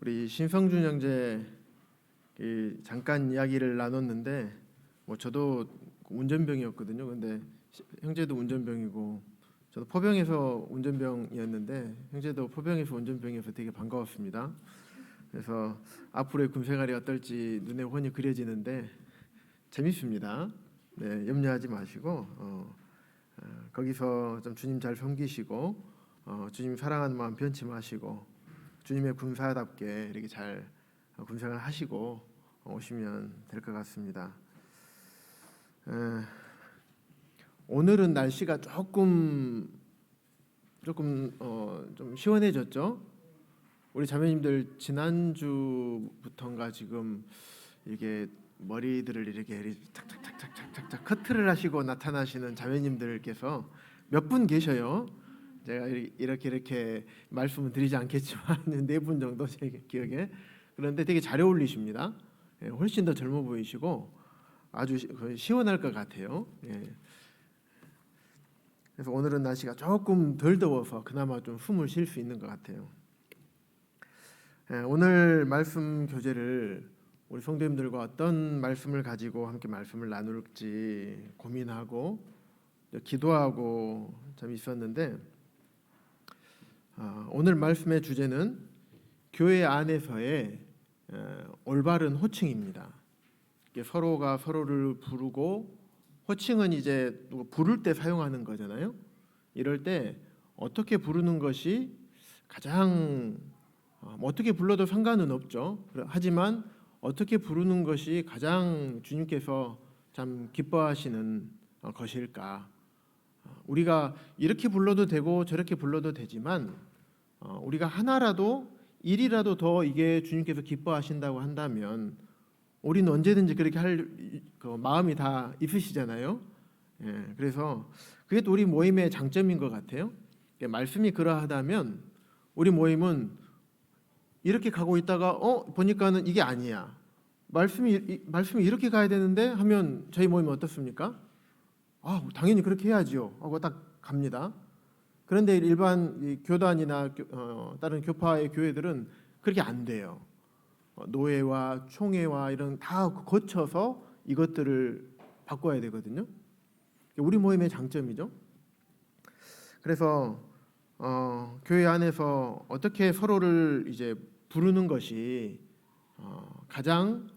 우리 신성준 형제 잠깐 이야기를 나눴는데 저도 운전병이었거든요. 근데 형제도 운전병이고 저도 포병에서 운전병이었는데 형제도 포병에서 운전병이어서 되게 반가웠습니다. 그래서 앞으로의 군생활이 어떨지 눈에 훤히 그려지는데 재밌습니다. 네, 염려하지 마시고 거기서 좀 주님 잘 섬기시고 주님 사랑하는 마음 변치 마시고 주님의 군사답게 이렇게 잘 군생활 하시고 오시면 될 것 같습니다. 오늘은 날씨가 조금 좀 시원해졌죠. 우리 자매님들 지난주부터인가 지금 이게 머리들을 이렇게 착착착착착착 커트를 하시고 나타나시는 자매님들께서 몇 분 계셔요. 제가 이렇게 말씀을 드리지 않겠지만 4분 정도 제 기억에. 그런데 되게 잘 어울리십니다. 훨씬 더 젊어 보이시고 아주 시원할 것 같아요. 그래서 오늘은 날씨가 조금 덜 더워서 그나마 좀 숨을 쉴 수 있는 것 같아요. 오늘 말씀 교재를 우리 성도님들과 어떤 말씀을 가지고 함께 말씀을 나눌지 고민하고 기도하고 좀 있었는데 오늘 말씀의 주제는 교회 안에서의 올바른 호칭입니다. 서로가 서로를 부르고 호칭은 이제 부를 때 사용하는 거잖아요. 이럴 때 어떻게 부르는 것이 가장 어떻게 불러도 상관은 없죠. 하지만 어떻게 부르는 것이 가장 주님께서 참 기뻐하시는 것일까? 우리가 이렇게 불러도 되고 저렇게 불러도 되지만 우리가 하나라도 일이라도 더 이게 주님께서 기뻐하신다고 한다면 우리는 언제든지 그렇게 할 마음이 다 있으시잖아요. 그래서 그게 또 우리 모임의 장점인 것 같아요. 말씀이 그러하다면 우리 모임은 이렇게 가고 있다가 보니까는 이게 아니야. 말씀이 이렇게 가야 되는데 하면 저희 모임은 어떻습니까? 당연히 그렇게 해야지요 하고 딱 갑니다. 그런데 일반 교단이나 다른 교파의 교회들은 그렇게 안 돼요. 노예와 총회와 이런 다 거쳐서 이것들을 바꿔야 되거든요. 우리 모임의 장점이죠. 그래서 교회 안에서 어떻게 서로를 이제 부르는 것이 가장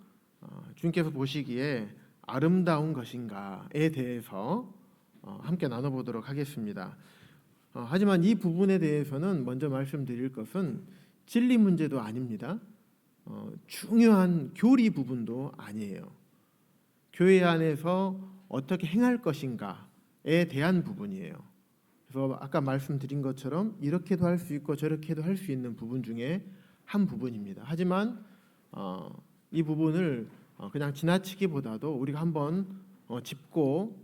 주님께서 보시기에 아름다운 것인가에 대해서 함께 나눠보도록 하겠습니다. 하지만 이 부분에 대해서는 먼저 말씀드릴 것은 진리 문제도 아닙니다. 중요한 교리 부분도 아니에요. 교회 안에서 어떻게 행할 것인가에 대한 부분이에요. 그래서 아까 말씀드린 것처럼 이렇게도 할 수 있고 저렇게도 할 수 있는 부분 중에 한 부분입니다. 하지만 이 부분을 그냥 지나치기보다도 우리가 한번 짚고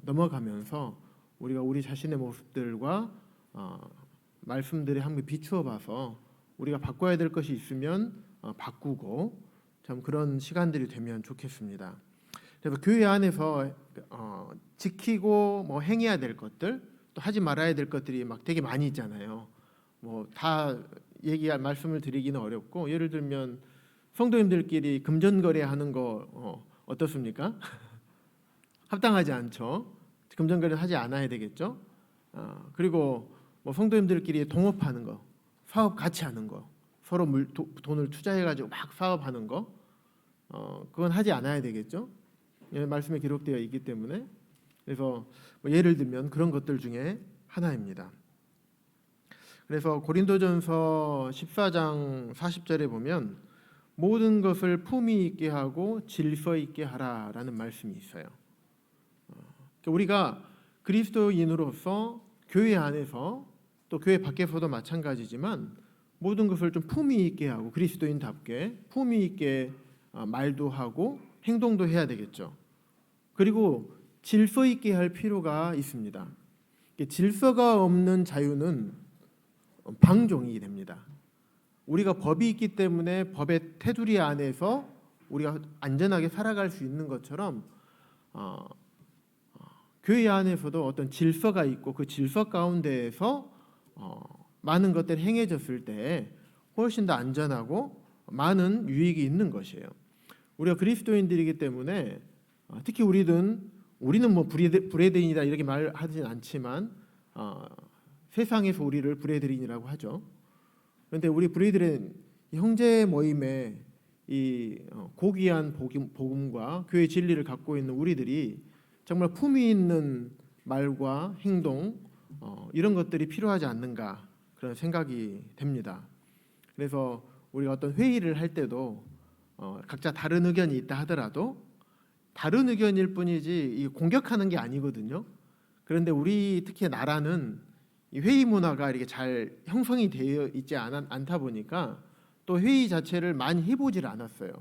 넘어가면서 우리가 우리 자신의 모습들과 말씀들에 함께 비추어 봐서 우리가 바꿔야 될 것이 있으면 바꾸고 참 그런 시간들이 되면 좋겠습니다. 그래서 교회 안에서 지키고 행해야 될 것들 또 하지 말아야 될 것들이 막 되게 많이 있잖아요. 다 말씀을 드리기는 어렵고 예를 들면 성도님들끼리 금전거래하는 거 어떻습니까? 합당하지 않죠. 금전거래는 하지 않아야 되겠죠. 그리고 성도님들끼리 동업하는 거, 사업 같이 하는 거, 서로 돈을 투자해가지고 막 사업하는 거, 그건 하지 않아야 되겠죠. 말씀에 기록되어 있기 때문에. 그래서 예를 들면 그런 것들 중에 하나입니다. 그래서 고린도전서 14장 40절에 보면 모든 것을 품위 있게 하고 질서 있게 하라라는 말씀이 있어요. 우리가 그리스도인으로서 교회 안에서 또 교회 밖에서도 마찬가지지만 모든 것을 좀 품위 있게 하고 그리스도인답게 품위 있게 말도 하고 행동도 해야 되겠죠. 그리고 질서 있게 할 필요가 있습니다. 질서가 없는 자유는 방종이 됩니다. 우리가 법이 있기 때문에 법의 테두리 안에서 우리가 안전하게 살아갈 수 있는 것처럼 교회 안에서도 어떤 질서가 있고 그 질서 가운데에서 많은 것들이 행해졌을 때 훨씬 더 안전하고 많은 유익이 있는 것이에요. 우리가 그리스도인들이기 때문에 특히 우리는 뭐 브레드인이다 이렇게 말하진 않지만 세상에서 우리를 브레드인이라고 하죠. 그런데 우리 브레드인 형제 모임에 이 고귀한 복음과 교회 진리를 갖고 있는 우리들이 정말 품위 있는 말과 행동 이런 것들이 필요하지 않는가 그런 생각이 됩니다. 그래서 우리가 어떤 회의를 할 때도 각자 다른 의견이 있다 하더라도 다른 의견일 뿐이지 공격하는 게 아니거든요. 그런데 우리 특히 나라는 이 회의 문화가 이렇게 잘 형성이 되어 있지 않다 보니까 또 회의 자체를 많이 해보질 않았어요.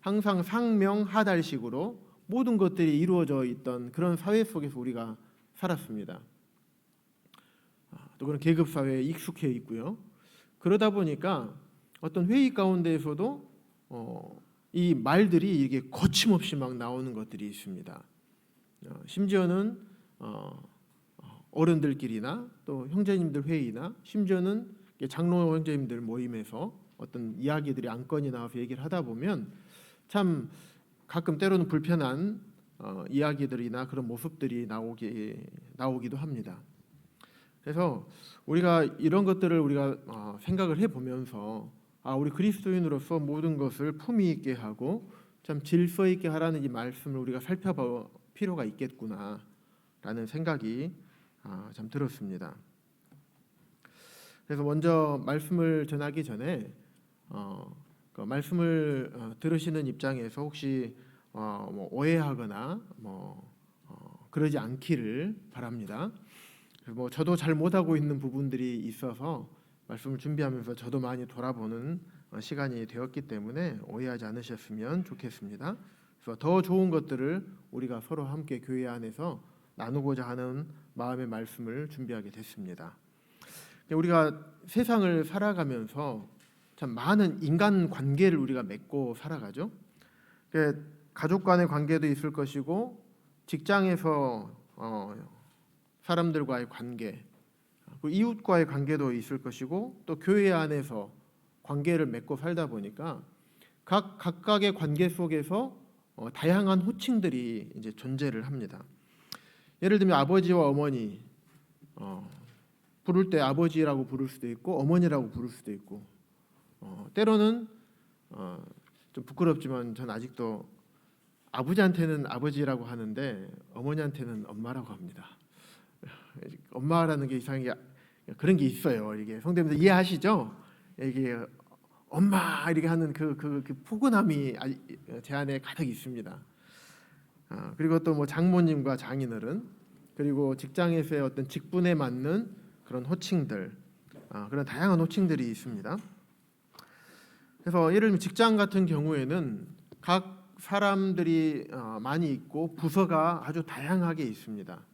항상 상명하달식으로 모든 것들이 이루어져 있던 그런 사회 속에서 우리가 살았습니다. 또 그런 계급 사회에 익숙해 있고요. 그러다 보니까 어떤 회의 가운데에서도 이 말들이 이게 거침없이 막 나오는 것들이 있습니다. 심지어는 어른들끼리나 또 형제님들 회의나 심지어는 장로 형제님들 모임에서 어떤 이야기들이 안건이 나와서 얘기를 하다 보면 참 가끔 때로는 불편한 이야기들이나 그런 모습들이 나오기도 합니다. 그래서 우리가 이런 것들을 우리가 생각을 해보면서 우리 그리스도인으로서 모든 것을 품위 있게 하고 참 질서 있게 하라는 이 말씀을 우리가 살펴볼 필요가 있겠구나라는 생각이 참 들었습니다. 그래서 먼저 말씀을 전하기 전에 그 말씀을 들으시는 입장에서 혹시 뭐 오해하거나 그러지 않기를 바랍니다. 뭐 저도 잘 못하고 있는 부분들이 있어서 말씀을 준비하면서 저도 많이 돌아보는 시간이 되었기 때문에 오해하지 않으셨으면 좋겠습니다. 그래서 더 좋은 것들을 우리가 서로 함께 교회 안에서 나누고자 하는 마음의 말씀을 준비하게 됐습니다. 우리가 세상을 살아가면서 참 많은 인간 관계를 우리가 맺고 살아가죠. 가족 간의 관계도 있을 것이고 직장에서 사람들과의 관계, 이웃과의 관계도 있을 것이고 또 교회 안에서 관계를 맺고 살다 보니까 각각의 관계 속에서 다양한 호칭들이 이제 존재를 합니다. 예를 들면 아버지와 어머니 부를 때 아버지라고 부를 수도 있고 어머니라고 부를 수도 있고 때로는 좀 부끄럽지만 전 아직도 아버지한테는 아버지라고 하는데 어머니한테는 엄마라고 합니다. 엄마라는 게 이상하게 그런 게 있어요. 이게 성대모사 이해하시죠? 이게 엄마 이렇게 하는 그 포근함이 제 안에 가득 있습니다. 그리고 또 뭐 장모님과 장인어른 그리고 직장에서의 어떤 직분에 맞는 그런 호칭들 그런 다양한 호칭들이 있습니다. 그래서 예를 들면 직장 같은 경우에는 각 사람들이 많이 있고 부서가 아주 다양하게 있습니다.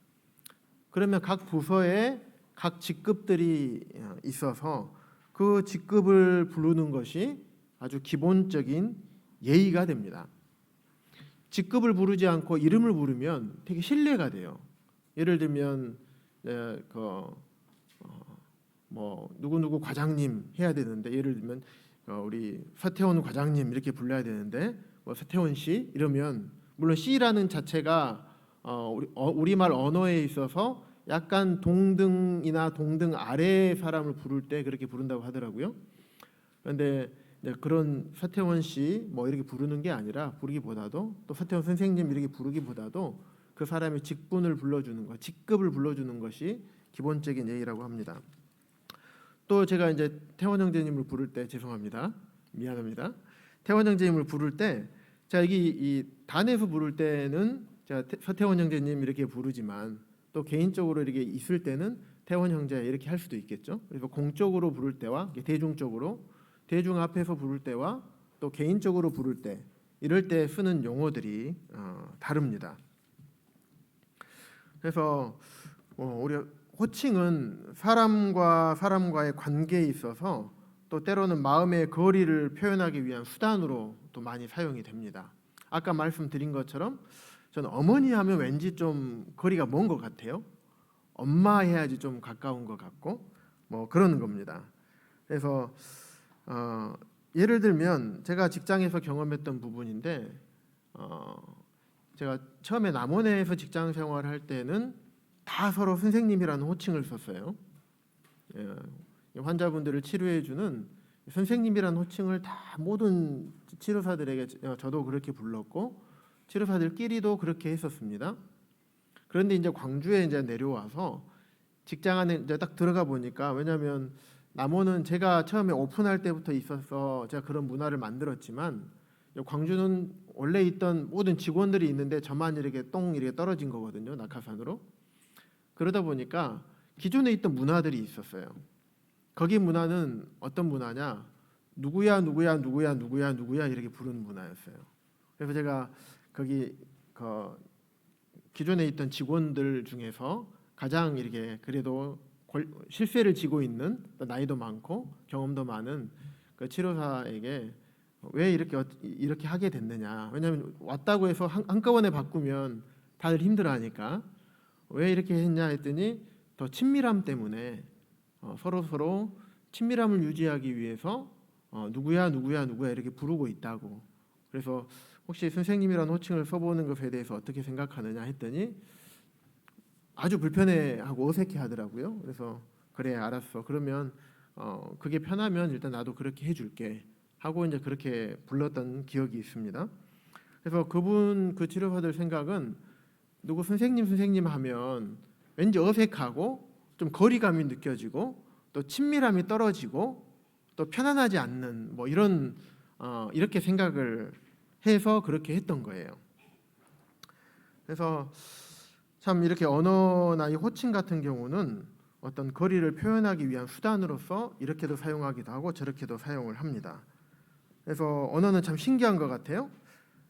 그러면 각 부서에 각 직급들이 있어서 그 직급을 부르는 것이 아주 기본적인 예의가 됩니다. 직급을 부르지 않고 이름을 부르면 되게 실례가 돼요. 예를 들면 뭐 누구 과장님 해야 되는데 예를 들면 우리 서태원 과장님 이렇게 불러야 되는데 뭐 서태원 씨 이러면 물론 씨라는 자체가 우리말 언어에 있어서 약간 동등이나 동등 아래의 사람을 부를 때 그렇게 부른다고 하더라고요. 그런데 그런 서태원 씨 뭐 이렇게 부르는 게 아니라 부르기보다도 또 서태원 선생님 이렇게 부르기보다도 그 사람의 직분을 불러주는 것, 직급을 불러주는 것이 기본적인 예의라고 합니다. 또 제가 이제 태원 형제님을 부를 때 죄송합니다. 미안합니다. 태원 형제님을 부를 때 자 여기 이 단에서 부를 때는 제가 서태원 형제님 이렇게 부르지만 또 개인적으로 이렇게 있을 때는 태원 형제 이렇게 할 수도 있겠죠. 그래서 공적으로 부를 때와 대중적으로 대중 앞에서 부를 때와 또 개인적으로 부를 때 이럴 때 쓰는 용어들이 다릅니다. 그래서 우리 호칭은 사람과의 관계에 있어서 또 때로는 마음의 거리를 표현하기 위한 수단으로 또 많이 사용이 됩니다. 아까 말씀드린 것처럼 저는 어머니 하면 왠지 좀 거리가 먼 것 같아요. 엄마 해야지 좀 가까운 것 같고 뭐 그러는 겁니다. 그래서 예를 들면 제가 직장에서 경험했던 부분인데 제가 처음에 남원에서 직장 생활할 때는 다 서로 선생님이라는 호칭을 썼어요. 환자분들을 치료해주는 선생님이라는 호칭을 다 모든 치료사들에게 저도 그렇게 불렀고 치료사들끼리도 그렇게 했었습니다. 그런데 이제 광주에 이제 내려와서 직장 안에 이제 딱 들어가 보니까, 왜냐하면 남원은 제가 처음에 오픈할 때부터 있어서 제가 그런 문화를 만들었지만 광주는 원래 있던 모든 직원들이 있는데 저만 이렇게 이렇게 떨어진 거거든요, 낙하산으로. 그러다 보니까 기존에 있던 문화들이 있었어요. 거기 문화는 어떤 문화냐? 누구야 누구야 누구야 누구야 누구야 이렇게 부르는 문화였어요. 그래서 제가 거기 기존에 있던 직원들 중에서 가장 이렇게 그래도 실세를 지고 있는, 나이도 많고 경험도 많은 그 치료사에게 왜 이렇게 하게 됐느냐? 왜냐하면 왔다고 해서 한꺼번에 바꾸면 다들 힘들어하니까 왜 이렇게 했냐 했더니 더 친밀함 때문에 서로 친밀함을 유지하기 위해서 누구야 누구야 누구야 이렇게 부르고 있다고. 그래서 혹시 선생님이라는 호칭을 써보는 것에 대해서 어떻게 생각하느냐 했더니 아주 불편해하고 어색해하더라고요. 그래서 그래 알았어. 그러면 그게 편하면 일단 나도 그렇게 해줄게 하고 이제 그렇게 불렀던 기억이 있습니다. 그래서 그 치료사들 생각은 누구 선생님 하면 왠지 어색하고 좀 거리감이 느껴지고 또 친밀함이 떨어지고 또 편안하지 않는 뭐 이런 이렇게 생각을 해서 그렇게 했던 거예요. 그래서 참 이렇게 언어나 이 호칭 같은 경우는 어떤 거리를 표현하기 위한 수단으로서 이렇게도 사용하기도 하고 저렇게도 사용을 합니다. 그래서 언어는 참 신기한 것 같아요.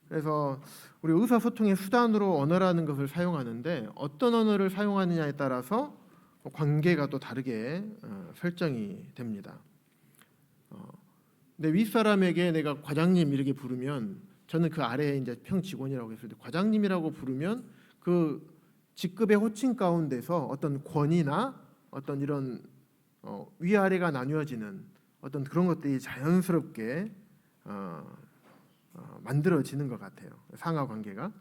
그래서 우리 의사소통의 수단으로 언어라는 것을 사용하는데 어떤 언어를 사용하느냐에 따라서 관계가 또 다르게 설정이 됩니다. 근데 윗사람에게 내가 과장님 이렇게 부르면 저는 그 아래에 이제 평 직원이라고 했을 때 과장님이라고 부르면 그 직급의 호칭 가운데서 어떤 권위나 어떤 이런 위아래가 나뉘어지는 어떤 그런 것들이 자연스럽게 만들어지는 것 같아요. 상하 관계가.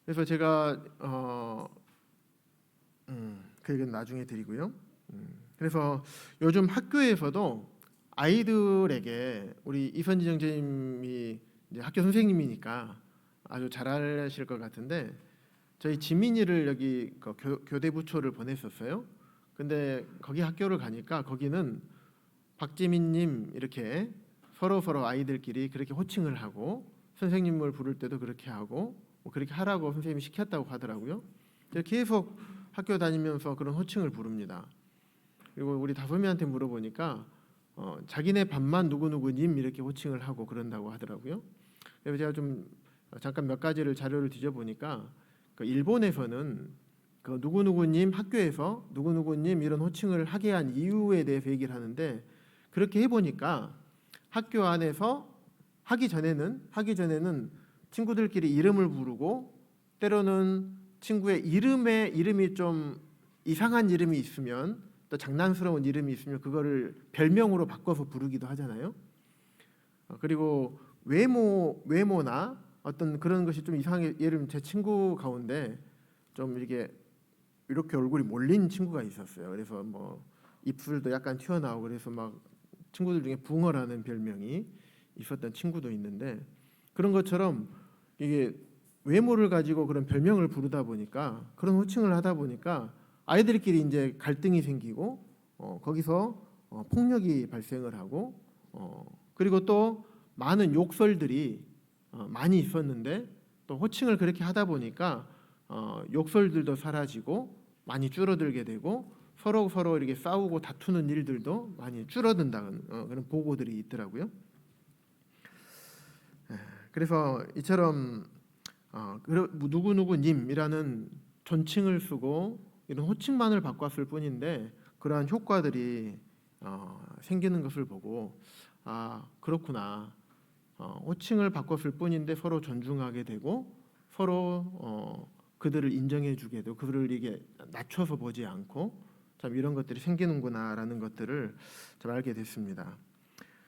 그래서 제가 그 얘기는 나중에 드리고요. 그래서 요즘 학교에서도 아이들에게 우리 이선진 형제님이 이제 학교 선생님이니까 아주 잘 아실 것 같은데 저희 지민이를 여기 교대 부초를 보냈었어요. 근데 거기 학교를 가니까 거기는 박지민님 이렇게 서로 아이들끼리 그렇게 호칭을 하고 선생님을 부를 때도 그렇게 하고 뭐 그렇게 하라고 선생님이 시켰다고 하더라고요. 계속 학교 다니면서 그런 호칭을 부릅니다. 그리고 우리 다솜이한테 물어보니까 자기네 반만 누구누구님 이렇게 호칭을 하고 그런다고 하더라고요. 그래서 제가 좀 잠깐 몇 가지를 자료를 뒤져보니까 그 일본에서는 그 누구누구님 학교에서 누구누구님 이런 호칭을 하게 한 이유에 대해서 얘기를 하는데 그렇게 해보니까 학교 안에서 하기 전에는 친구들끼리 이름을 부르고 때로는 친구의 이름이 좀 이상한 이름이 있으면 또 장난스러운 이름이 있으면 그거를 별명으로 바꿔서 부르기도 하잖아요. 그리고 외모나 어떤 그런 것이 좀 이상하게, 예를 들면 제 친구 가운데 좀 이렇게 얼굴이 몰린 친구가 있었어요. 그래서 뭐 입술도 약간 튀어나오고 그래서 막 친구들 중에 붕어라는 별명이 있었던 친구도 있는데 그런 것처럼 이게 외모를 가지고 그런 별명을 부르다 보니까 그런 호칭을 하다 보니까 아이들끼리 이제 갈등이 생기고 거기서 폭력이 발생을 하고 그리고 또 많은 욕설들이 많이 있었는데 또 호칭을 그렇게 하다 보니까 욕설들도 사라지고 많이 줄어들게 되고 서로 이렇게 싸우고 다투는 일들도 많이 줄어든다는 그런 보고들이 있더라고요. 그래서 이처럼 누구누구님이라는 존칭을 쓰고 이런 호칭만을 바꿨을 뿐인데 그러한 효과들이 생기는 것을 보고 그렇구나. 호칭을 바꿨을 뿐인데 서로 존중하게 되고 서로 그들을 인정해주게 되고 그들을 이게 낮춰서 보지 않고 참 이런 것들이 생기는구나라는 것들을 좀 알게 됐습니다.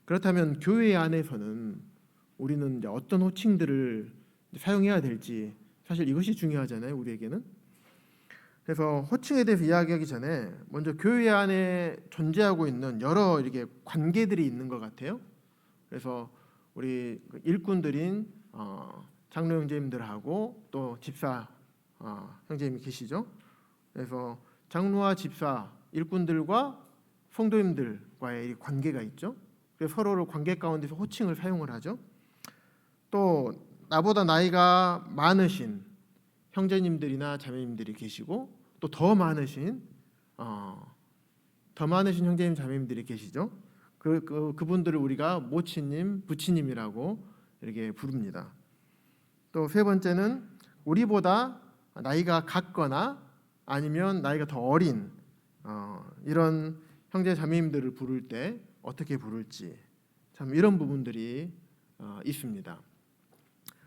그렇다면 교회 안에서는 우리는 이제 어떤 호칭들을 사용해야 될지 사실 이것이 중요하잖아요, 우리에게는. 그래서 호칭에 대해서 이야기하기 전에 먼저 교회 안에 존재하고 있는 여러 이렇게 관계들이 있는 것 같아요. 그래서 우리 일꾼들인 장로 형제님들하고 또 집사 형제님이 계시죠. 그래서 장로와 집사, 일꾼들과 성도님들과의 관계가 있죠. 그래서 서로를 관계 가운데서 호칭을 사용을 하죠. 또 나보다 나이가 많으신 형제님들이나 자매님들이 계시고 또 더 많으신 형제님 자매님들이 계시죠. 그분들을 우리가 모치님, 부치님이라고 이렇게 부릅니다. 또 세 번째는 우리보다 나이가 같거나 아니면 나이가 더 어린 이런 형제 자매님들을 부를 때 어떻게 부를지 참 이런 부분들이 있습니다.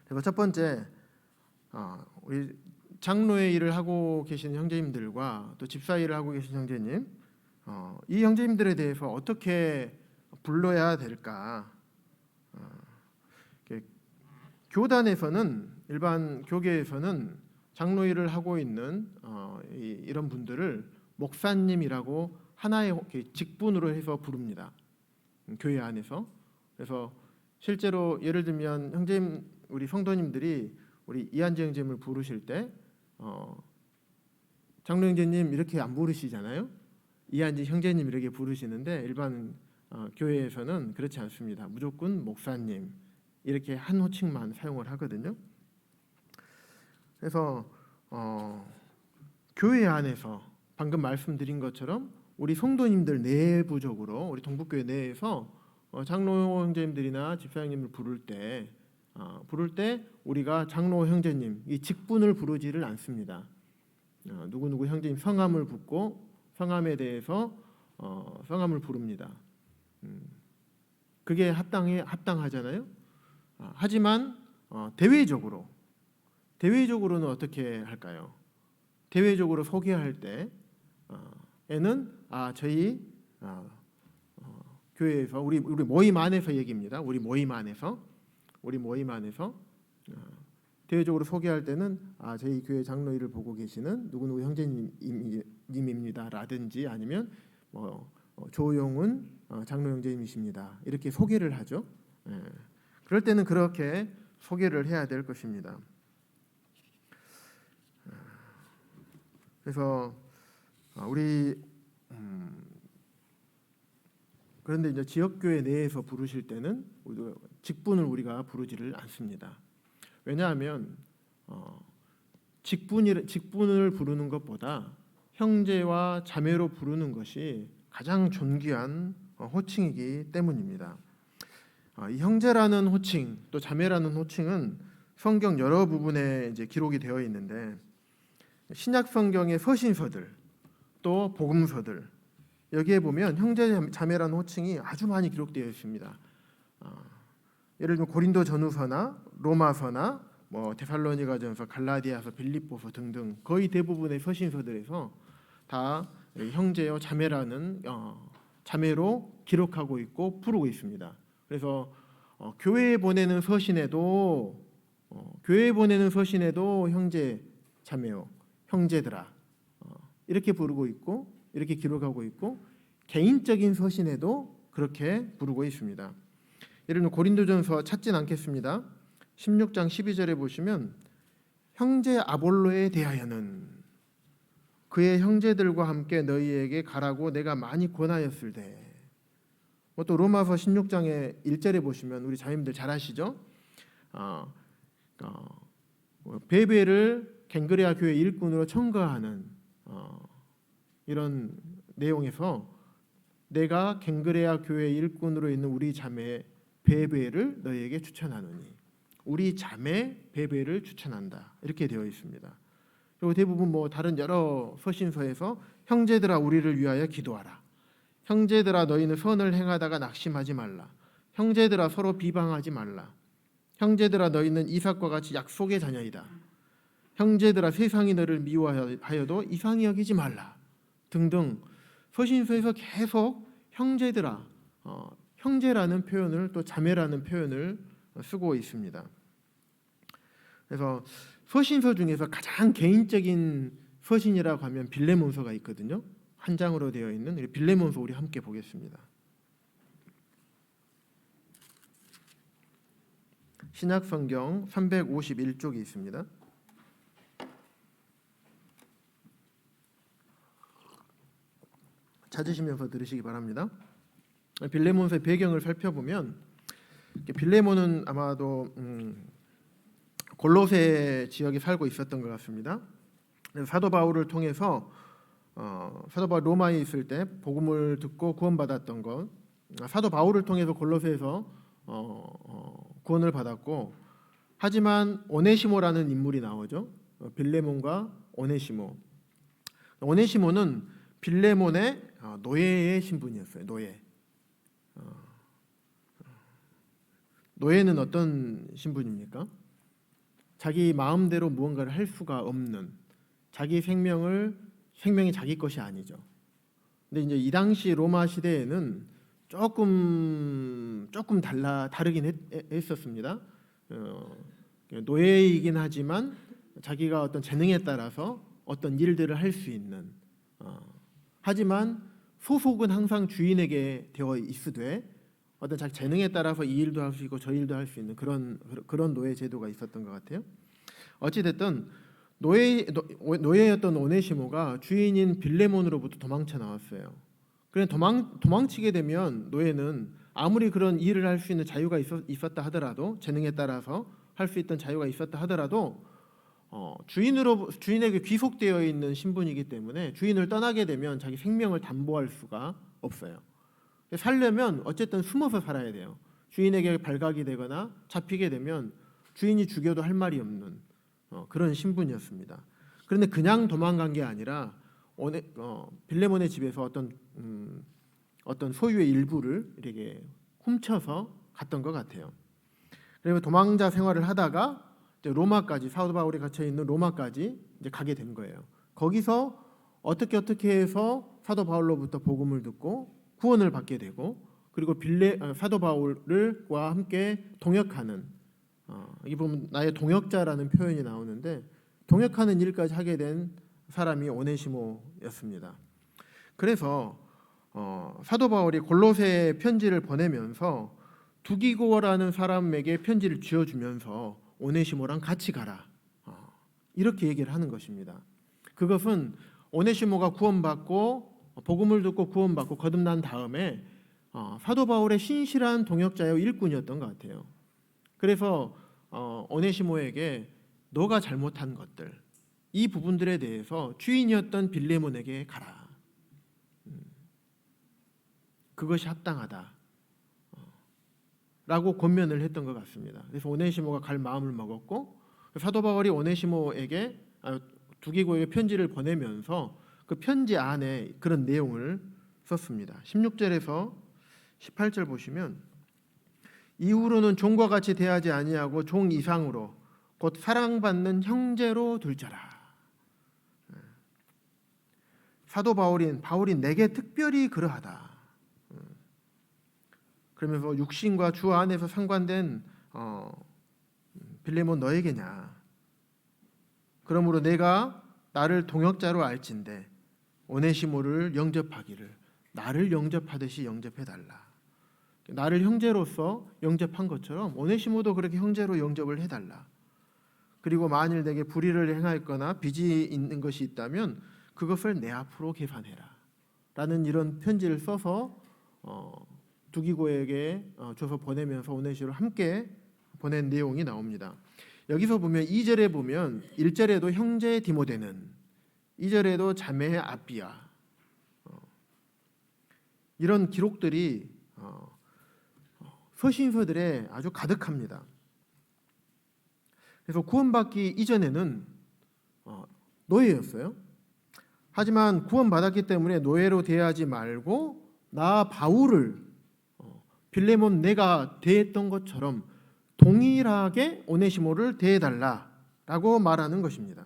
그래서 첫 번째 우리 장로의 일을 하고 계신 형제님들과 또 집사 일을 하고 계신 형제님, 이 형제님들에 대해서 어떻게 불러야 될까? 교단에서는 일반 교계에서는 장로 일을 하고 있는 이런 분들을 목사님이라고 하나의 직분으로 해서 부릅니다. 교회 안에서. 그래서 실제로 예를 들면 형제님 우리 성도님들이 우리 이한재 형제님을 부르실 때 장로 형제님 이렇게 안 부르시잖아요. 이한재 형제님 이렇게 부르시는데 일반 교회에서는 그렇지 않습니다. 무조건 목사님 이렇게 한 호칭만 사용을 하거든요. 그래서 교회 안에서 방금 말씀드린 것처럼 우리 성도님들 내부적으로 우리 동북교회 내에서 장로 형제님들이나 집사 형님을 부를 때 우리가 장로 형제님 이 직분을 부르지를 않습니다. 누구누구 형제님 성함을 붙고 성함에 대해서 성함을 부릅니다. 그게 합당하잖아요. 하지만 대외적으로는 어떻게 할까요? 대외적으로 소개할 때에는 저희 교회에서 우리 모임 안에서 얘기입니다. 우리 모임 안에서 대외적으로 소개할 때는 저희 교회 장로 일을 보고 계시는 누구누구 형제님입니다라든지 아니면 조용훈 장로 형제님이십니다. 이렇게 소개를 하죠. 그럴 때는 그렇게 소개를 해야 될 것입니다. 그래서 그런데 이제 지역교회 내에서 부르실 때는 직분을 우리가 부르지를 않습니다. 왜냐하면 직분을 부르는 것보다 형제와 자매로 부르는 것이 가장 존귀한 호칭이기 때문입니다. 이 형제라는 호칭 또 자매라는 호칭은 성경 여러 부분에 이제 기록이 되어 있는데 신약 성경의 서신서들 또 복음서들 여기에 보면 형제 자매라는 호칭이 아주 많이 기록되어 있습니다. 예를 들면 고린도 전후서나 로마서나 데살로니가전서, 갈라디아서, 빌립보서 등등 거의 대부분의 서신서들에서 다 형제요 자매라는 자매로 기록하고 있고 부르고 있습니다. 그래서 교회에 보내는 서신에도 형제 자매요 형제들아 이렇게 부르고 있고 이렇게 기록하고 있고 개인적인 서신에도 그렇게 부르고 있습니다. 예를 들면 고린도전서 찾진 않겠습니다. 16장 12절에 보시면 형제 아볼로에 대하여는 그의 형제들과 함께 너희에게 가라고 내가 많이 권하였을 때 또 로마서 16장의 1절에 보시면 우리 자매님들 잘 아시죠? 베베를 갱그레아 교회 일꾼으로 청거하는 이런 내용에서 내가 갱그레아 교회 일꾼으로 있는 우리 자매 베베를 너희에게 추천하노니 우리 자매 베베를 추천한다 이렇게 되어 있습니다. 그리고 대부분 다른 여러 서신서에서 형제들아 우리를 위하여 기도하라. 형제들아 너희는 선을 행하다가 낙심하지 말라. 형제들아 서로 비방하지 말라. 형제들아 너희는 이삭과 같이 약속의 자녀이다. 형제들아 세상이 너를 미워하여도 이상히 여기지 말라. 등등 서신서에서 계속 형제들아, 형제라는 표현을 또 자매라는 표현을 쓰고 있습니다. 그래서 서신서 중에서 가장 개인적인 서신이라고 하면 빌레몬서가 있거든요. 한 장으로 되어 있는 빌레몬서 우리 함께 보겠습니다. 신약성경 351쪽이 있습니다. 찾으시면서 들으시기 바랍니다. 빌레몬서의 배경을 살펴보면 빌레몬은 아마도 골로새 지역에 살고 있었던 것 같습니다. 그래서 사도 바울을 통해서 사도 바울 로마에 있을 때 복음을 듣고 구원받았던 것, 사도 바울을 통해서 골로새에서 구원을 받았고, 하지만 오네시모라는 인물이 나오죠. 빌레몬과 오네시모. 오네시모는 빌레몬의 노예의 신분이었어요. 노예는 어떤 신분입니까? 자기 마음대로 무언가를 할 수가 없는, 자기 생명이 자기 것이 아니죠. 근데 이제 이 당시 로마 시대에는 조금 다르긴 했었습니다. 노예이긴 하지만 자기가 어떤 재능에 따라서 어떤 일들을 할 수 있는, 하지만 소속은 항상 주인에게 되어 있으되 어떤 자기 재능에 따라서 이 일도 할 수 있고 저 일도 할 수 있는 그런 노예 제도가 있었던 것 같아요. 어찌됐든 노예였던 오네시모가 주인인 빌레몬으로부터 도망쳐 나왔어요. 그래 도망치게 되면 노예는 아무리 그런 일을 할 수 있는 자유가 있었다 하더라도, 재능에 따라서 할 수 있던 자유가 있었다 하더라도 주인에게 귀속되어 있는 신분이기 때문에 주인을 떠나게 되면 자기 생명을 담보할 수가 없어요. 살려면 어쨌든 숨어서 살아야 돼요. 주인에게 발각이 되거나 잡히게 되면 주인이 죽여도 할 말이 없는 그런 신분이었습니다. 그런데 그냥 도망간 게 아니라 빌레몬의 집에서 어떤 소유의 일부를 이렇게 훔쳐서 갔던 것 같아요. 그리고 도망자 생활을 하다가 이제 로마까지, 사도 바울이 갇혀 있는 로마까지 이제 가게 된 거예요. 거기서 어떻게 해서 사도 바울로부터 복음을 듣고 구원을 받게 되고, 그리고 사도 바울과 함께 동역하는, 여기 보면 나의 동역자라는 표현이 나오는데 동역하는 일까지 하게 된 사람이 오네시모였습니다. 그래서 사도 바울이 골로새 편지를 보내면서 두기고라는 사람에게 편지를 지어주면서 오네시모랑 같이 가라, 이렇게 얘기를 하는 것입니다. 그것은 오네시모가 구원받고 복음을 듣고 구원받고 거듭난 다음에 사도 바울의 신실한 동역자요 일꾼이었던 것 같아요. 그래서 오네시모에게 너가 잘못한 것들, 이 부분들에 대해서 주인이었던 빌레몬에게 가라, 그것이 합당하다 라고 권면을 했던 것 같습니다. 그래서 오네시모가 갈 마음을 먹었고, 사도 바울이 오네시모에게 두기고에게 편지를 보내면서 그 편지 안에 그런 내용을 썼습니다. 16절에서 18절 보시면, 이후로는 종과 같이 대하지 아니하고 종 이상으로 곧 사랑받는 형제로 둘자라. 사도 바울이 내게 특별히 그러하다. 그러면서 육신과 주 안에서 상관된 빌레몬 너에게냐. 그러므로 내가 나를 동역자로 알진대 오네시모를 영접하기를 나를 영접하듯이 영접해달라. 나를 형제로서 영접한 것처럼 오네시모도 그렇게 형제로 영접을 해달라. 그리고 만일 내게 불의를 행하였거나 빚이 있는 것이 있다면 그것을 내 앞으로 계산해라 라는 이런 편지를 써서 두기고에게 줘서 보내면서 오네시모를 함께 보낸 내용이 나옵니다. 여기서 보면 2절에 보면 1절에도 형제 디모데는, 2절에도 자매 아비아, 이런 기록들이 서신서들에 아주 가득합니다. 그래서 구원받기 이전에는 노예였어요. 하지만 구원받았기 때문에 노예로 대하지 말고 나 바울을 빌레몬 내가 대했던 것처럼 동일하게 오네시모를 대해달라라고 말하는 것입니다.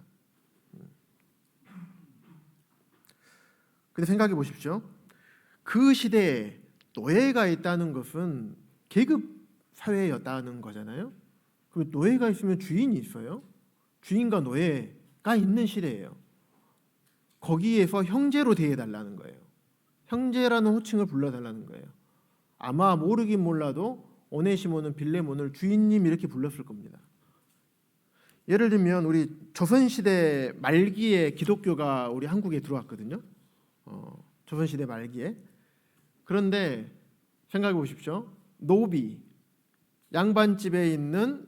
근데 생각해 보십시오. 그 시대에 노예가 있다는 것은 계급 사회였다는 거잖아요. 그 노예가 있으면 주인이 있어요. 주인과 노예가 있는 시대예요. 거기에서 형제로 대해달라는 거예요. 형제라는 호칭을 불러달라는 거예요. 아마 모르긴 몰라도 오네시모는 빌레몬을 주인님 이렇게 불렀을 겁니다. 예를 들면 우리 조선시대 말기에 기독교가 우리 한국에 들어왔거든요. 조선시대 말기에. 그런데 생각해 보십시오. 노비, 양반집에 있는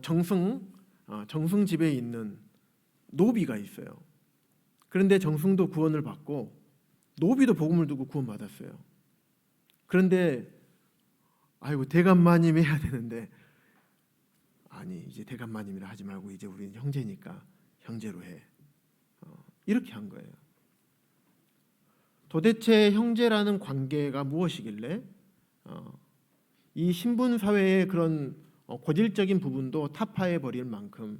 정승 집에 있는 노비가 있어요. 그런데 정승도 구원을 받고 노비도 복음을 듣고 구원받았어요. 그런데 아이고 대감마님 해야 되는데 아니 이제 대감마님이라 하지 말고 이제 우리는 형제니까 형제로 해. 이렇게 한 거예요. 도대체 형제라는 관계가 무엇이길래 이 신분 사회의 그런 고질적인 부분도 타파해 버릴 만큼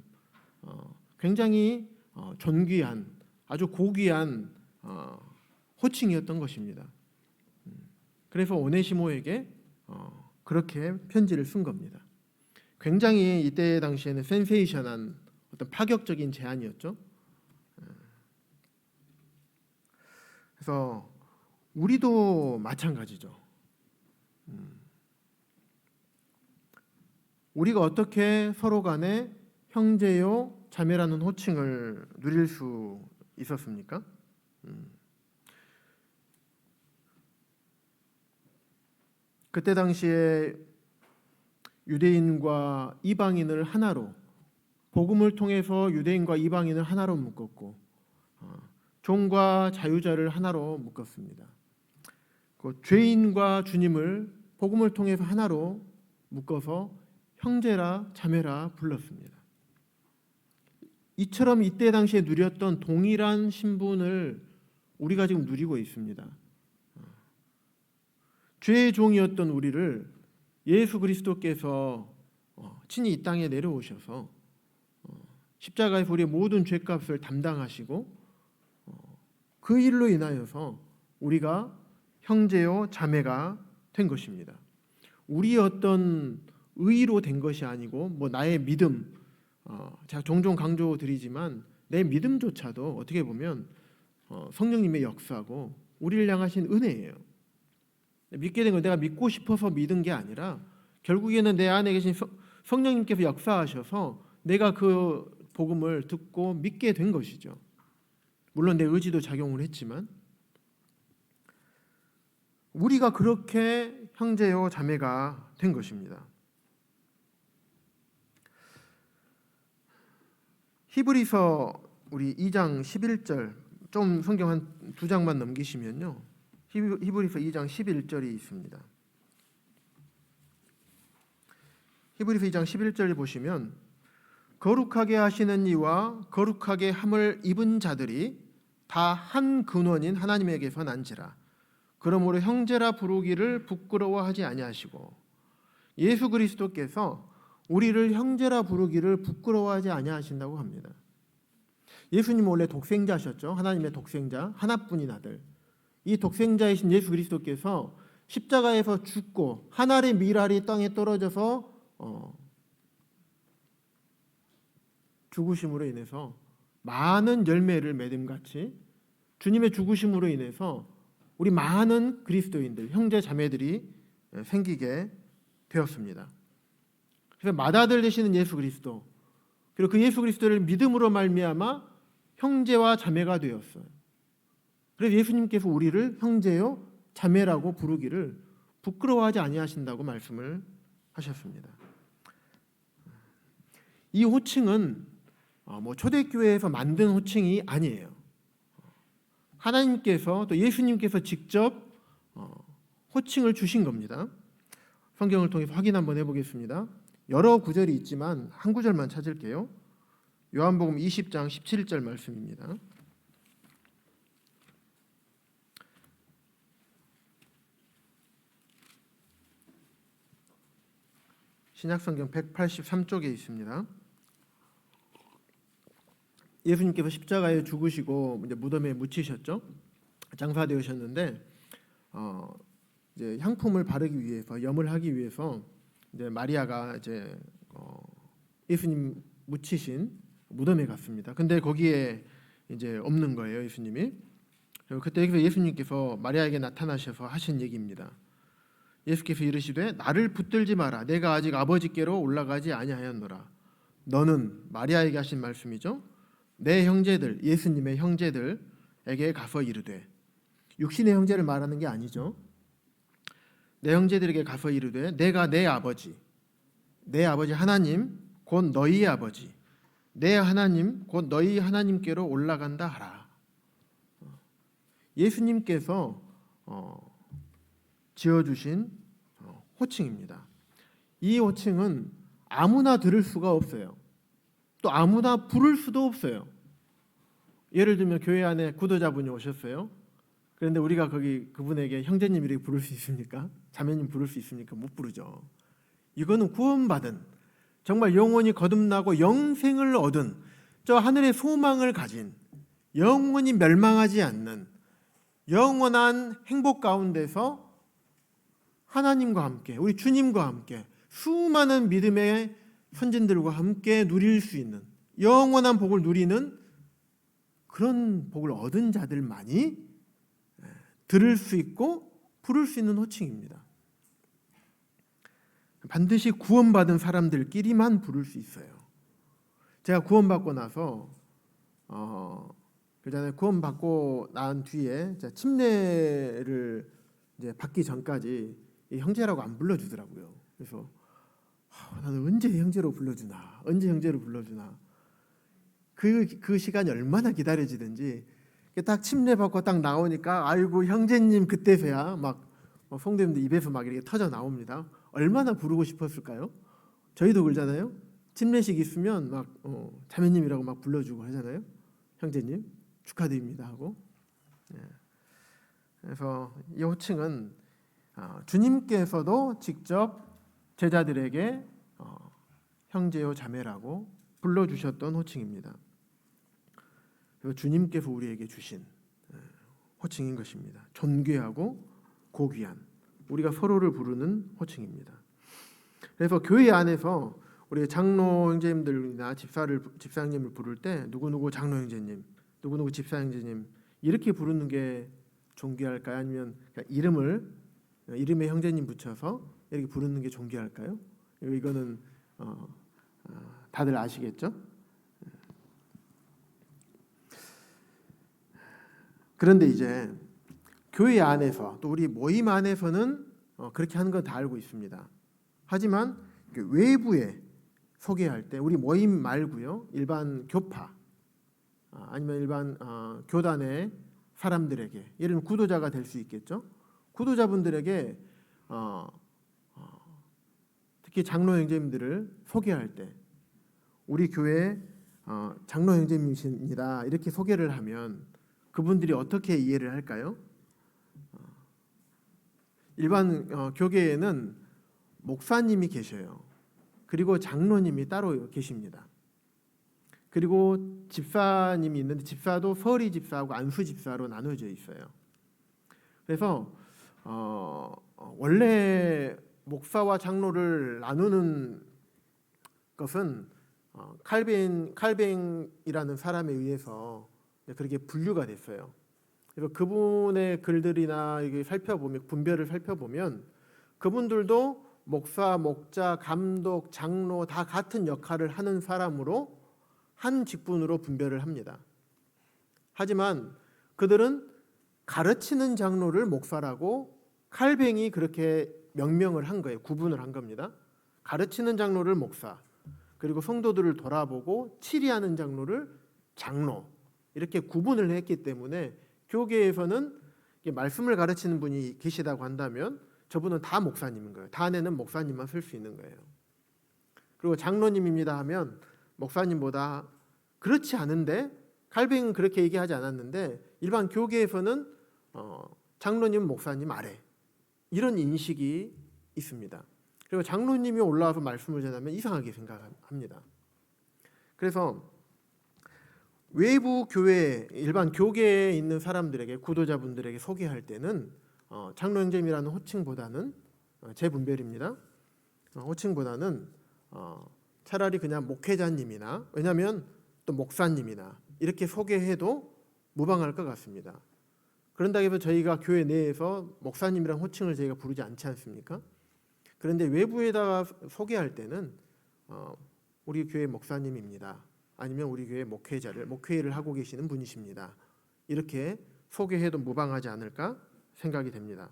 굉장히 존귀한 아주 고귀한 호칭이었던 것입니다. 그래서 오네시모에게 그렇게 편지를 쓴 겁니다. 굉장히 이때 당시에는 센세이션한 어떤 파격적인 제안이었죠. 그래서 우리도 마찬가지죠. 우리가 어떻게 서로 간에 형제요 자매라는 호칭을 누릴 수 있었습니까? 그때 당시에 유대인과 이방인을 하나로 복음을 통해서 유대인과 이방인을 하나로 묶었고 종과 자유자를 하나로 묶었습니다. 그 죄인과 주님을 복음을 통해서 하나로 묶어서 형제라 자매라 불렀습니다. 이처럼 이때 당시에 누렸던 동일한 신분을 우리가 지금 누리고 있습니다. 죄의 종이었던 우리를 예수 그리스도께서 친히 이 땅에 내려오셔서 십자가에서 우리의 모든 죄값을 담당하시고 그 일로 인하여서 우리가 형제요 자매가 된 것입니다. 우리의 어떤 의로 된 것이 아니고 나의 믿음, 제가 종종 강조드리지만 내 믿음조차도 어떻게 보면 성령님의 역사고 우리를 향하신 은혜예요. 믿게 된 건 내가 믿고 싶어서 믿은 게 아니라 결국에는 내 안에 계신 성령님께서 역사하셔서 내가 그 복음을 듣고 믿게 된 것이죠. 물론 내 의지도 작용을 했지만 우리가 그렇게 형제요 자매가 된 것입니다. 히브리서 우리 2장 11절 좀 성경 한 2장만 넘기시면요. 히브리서 2장 11절이 있습니다. 히브리서 2장 11절 보시면 거룩하게 하시는 이와 거룩하게 함을 입은 자들이 다 한 근원인 하나님에게서 난지라. 그러므로 형제라 부르기를 부끄러워하지 아니하시고 예수 그리스도께서 우리를 형제라 부르기를 부끄러워하지 아니하신다고 합니다. 예수님은 원래 독생자셨죠. 하나님의 독생자, 하나뿐인 아들. 이 독생자이신 예수 그리스도께서 십자가에서 죽고 한 알의 밀알이 땅에 떨어져서 죽으심으로 인해서 많은 열매를 맺음같이 주님의 죽으심으로 인해서 우리 많은 그리스도인들, 형제 자매들이 생기게 되었습니다. 그래서 맏아들 되시는 예수 그리스도, 그리고 그 예수 그리스도를 믿음으로 말미암아 형제와 자매가 되었어요. 그래서 예수님께서 우리를 형제요 자매라고 부르기를 부끄러워하지 아니하신다고 말씀을 하셨습니다. 이 호칭은 초대교회에서 만든 호칭이 아니에요. 하나님께서 또 예수님께서 직접 호칭을 주신 겁니다. 성경을 통해서 확인 한번 해보겠습니다. 여러 구절이 있지만 한 구절만 찾을게요. 요한복음 20장 17절 말씀입니다. 신약성경 183쪽에 있습니다. 예수님께서 십자가에 죽으시고 이제 무덤에 묻히셨죠. 장사되셨는데 이제 향품을 바르기 위해서 염을 하기 위해서 이제 마리아가 이제 예수님 묻히신 무덤에 갔습니다. 근데 거기에 이제 없는 거예요, 예수님이. 그때 예수님께서 마리아에게 나타나셔서 하신 얘기입니다. 예수께서 이르시되 나를 붙들지 마라. 내가 아직 아버지께로 올라가지 아니하였노라. 너는 마리아에게 하신 말씀이죠. 내 형제들, 예수님의 형제들에게 가서 이르되, 육신의 형제를 말하는 게 아니죠. 내 형제들에게 가서 이르되 내가 내 아버지 하나님 곧 너희의 아버지 내 하나님 곧 너희 하나님께로 올라간다 하라. 예수님께서 지어주신 호칭입니다. 이 호칭은 아무나 들을 수가 없어요. 또 아무나 부를 수도 없어요. 예를 들면 교회 안에 구도자분이 오셨어요. 그런데 우리가 그분에게 형제님 이렇게 부를 수 있습니까? 자매님 부를 수 있습니까? 못 부르죠. 이거는 구원받은, 정말 영원히 거듭나고 영생을 얻은, 저 하늘의 소망을 가진, 영원히 멸망하지 않는 영원한 행복 가운데서 하나님과 함께, 우리 주님과 함께 수많은 믿음의 선진들과 함께 누릴 수 있는, 영원한 복을 누리는 그런 복을 얻은 자들만이 들을 수 있고 부를 수 있는 호칭입니다. 반드시 구원받은 사람들끼리만 부를 수 있어요. 제가 구원받고 나서 그전에 구원받고 난 뒤에 제가 침례를 이제 받기 전까지 형제라고 안 불러주더라고요. 그래서 나는 언제 형제로 불러주나, 언제 형제로 불러주나. 그 시간이 얼마나 기다려지든지 딱 침례 받고 딱 나오니까 아이고 형제님 그때서야 막 성도님들 입에서 막 이렇게 터져 나옵니다. 얼마나 부르고 싶었을까요? 저희도 그러잖아요. 침례식 있으면 막 자매님이라고 막 불러주고 하잖아요. 형제님 축하드립니다 하고. 그래서 이 호칭은 주님께서도 직접 제자들에게 형제요 자매라고 불러주셨던 호칭입니다. 그리고 주님께서 우리에게 주신 호칭인 것입니다. 존귀하고 고귀한, 우리가 서로를 부르는 호칭입니다. 그래서 교회 안에서 우리 장로 형제님들이나 집사님을 부를 때 누구누구 장로 형제님, 누구누구 집사 형제님 이렇게 부르는 게 존귀할까요? 아니면 이름에 형제님 붙여서 이렇게 부르는 게 존귀할까요? 이거는 다들 아시겠죠? 그런데 이제 교회 안에서 또 우리 모임 안에서는 그렇게 하는 건 다 알고 있습니다. 하지만 외부에 소개할 때 우리 모임 말고요, 일반 교파 아니면 일반 교단의 사람들에게, 예를 들면 구도자가 될 수 있겠죠. 구도자분들에게 특히 장로 형제님들을 소개할 때 우리 교회 장로 형제님이십니다 이렇게 소개를 하면 그분들이 어떻게 이해를 할까요? 일반 교계에는 목사님이 계셔요. 그리고 장로님이 따로 계십니다. 그리고 집사님이 있는데 집사도 서리 집사하고 안수 집사로 나눠져 있어요. 그래서 원래 목사와 장로를 나누는 것은 칼뱅이라는 사람에 의해서 그렇게 분류가 됐어요. 그래서 그분의 글들이나 이게 분별을 살펴보면 그분들도 목사, 목자, 감독, 장로 다 같은 역할을 하는 사람으로 한 직분으로 분별을 합니다. 하지만 그들은 가르치는 장로를 목사라고 칼뱅이 그렇게 명명을 한 거예요. 구분을 한 겁니다. 가르치는 장로를 목사, 그리고 성도들을 돌아보고 치리하는 장로를 장로, 이렇게 구분을 했기 때문에 교계에서는 말씀을 가르치는 분이 계시다고 한다면 저분은 다 목사님인 거예요. 다 안에는 목사님만 쓸 수 있는 거예요. 그리고 장로님입니다 하면 목사님보다, 그렇지 않은데 칼뱅은 그렇게 얘기하지 않았는데 일반 교계에서는 장로님 목사님 아래, 이런 인식이 있습니다. 그리고 장로님이 올라와서 말씀을 전하면 이상하게 생각합니다. 그래서 외부 교회, 일반 교계에 있는 사람들에게, 구도자분들에게 소개할 때는 장로 형제님이라는 호칭보다는 재분별입니다. 호칭보다는 차라리 그냥 목회자님이나, 왜냐하면 또 목사님이나 이렇게 소개해도 무방할 것 같습니다. 그런다고 해서 저희가 교회 내에서 목사님이라는 호칭을 저희가 부르지 않지 않습니까? 그런데 외부에다가 소개할 때는 우리 교회 목사님입니다. 아니면 우리 교회 목회를 하고 계시는 분이십니다. 이렇게 소개해도 무방하지 않을까 생각이 됩니다.